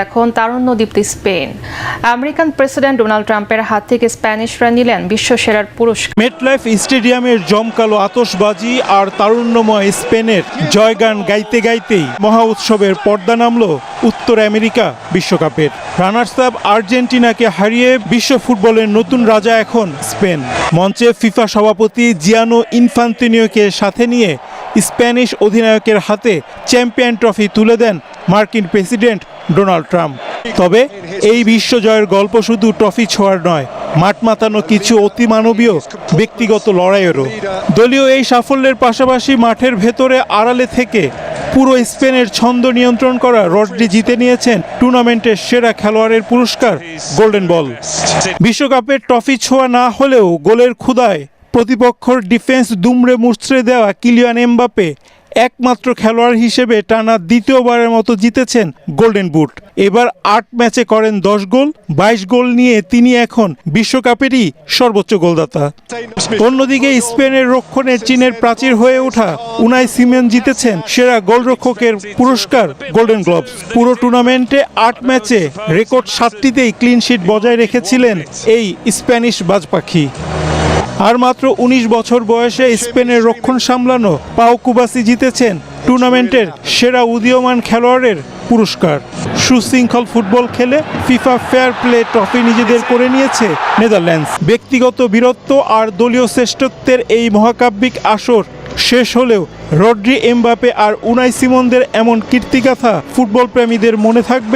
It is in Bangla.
এখন তারুণ্যদীপ্তি স্পেন। আমেরিকান প্রেসিডেন্ট ডোনাল্ড ট্রাম্পের হাত থেকে স্প্যানিশরা নিলেন বিশ্বসেরার পুরস্কার। মেটলাইফ স্টেডিয়ামের জমকালো আতশবাজি আর তারুণ্যময় স্পেনের জয়গান গাইতে গাইতেই মহা উৎসবের পর্দা নামল উত্তর আমেরিকা বিশ্বকাপের। রানার্স আপ আর্জেন্টিনাকে হারিয়ে বিশ্ব ফুটবলের নতুন রাজা এখন স্পেন। মঞ্চে ফিফা সভাপতি জিয়ানো ইনফান্তিনোকে সাথে নিয়ে স্প্যানিশ অধিনায়কের হাতে চ্যাম্পিয়ন ট্রফি তুলে দেন মার্কিন প্রেসিডেন্ট ডোনাল্ড ট্রাম্প। তবে এই বিশ্বজয়ের গল্প শুধু ট্রফি ছোঁয়ার নয়, মাঠ মাতানো কিছু অতিমানবীয় ব্যক্তিগত লড়াইয়েরও। দলীয় এই সাফল্যের পাশাপাশি মাঠের ভেতরে আড়ালে থেকে পুরো স্পেনের ছন্দ নিয়ন্ত্রণ করা রড্রি জিতে নিয়েছেন টুর্নামেন্টের সেরা খেলোয়াড়ের পুরস্কার গোল্ডেন বল। বিশ্বকাপের ট্রফি ছোঁয়া না হলেও গোলের ক্ষুধায় প্রতিপক্ষর ডিফেন্স দুমড়ে মুচড়ে দেওয়া কিলিয়ান এমবাপ্পে একমাত্র খেলোয়াড় হিসেবে টানা দ্বিতীয়বারের মতো জিতেছেন গোল্ডেন বুট। এবার ৮ ম্যাচে করেন ১০ গোল, ২২ গোল নিয়ে তিনি এখন বিশ্বকাপেরই সর্বোচ্চ গোলদাতা। অন্যদিকে স্পেনের রক্ষণে চীনের প্রাচীর হয়ে ওঠা উনাই সিমন জিতেছেন সেরা গোলরক্ষকের পুরস্কার গোল্ডেন গ্লোভস। পুরো টুর্নামেন্টে ৮ ম্যাচে রেকর্ড ৭টিতেই ক্লিন শিট বজায় রেখেছিলেন এই স্প্যানিশ বাজপাখি। আর মাত্র ১৯ বছর বয়সে স্পেনের রক্ষণ সামলানো পাও কুবাসি জিতেছেন টুর্নামেন্টের সেরা উদীয়মান খেলোয়াড়ের পুরস্কার। সুশৃঙ্খল ফুটবল খেলে ফিফা ফেয়ার প্লে ট্রফি নিজেদের করে নিয়েছে নেদারল্যান্ডস। ব্যক্তিগত বীরত্ব আর দলীয় শ্রেষ্ঠত্বের এই মহাকাব্যিক আসর শেষ হলেও রড্রি, এমবাপ্পে আর উনাই সিমনদের এমন কীর্তিগাথা ফুটবল প্রেমীদের মনে থাকবে।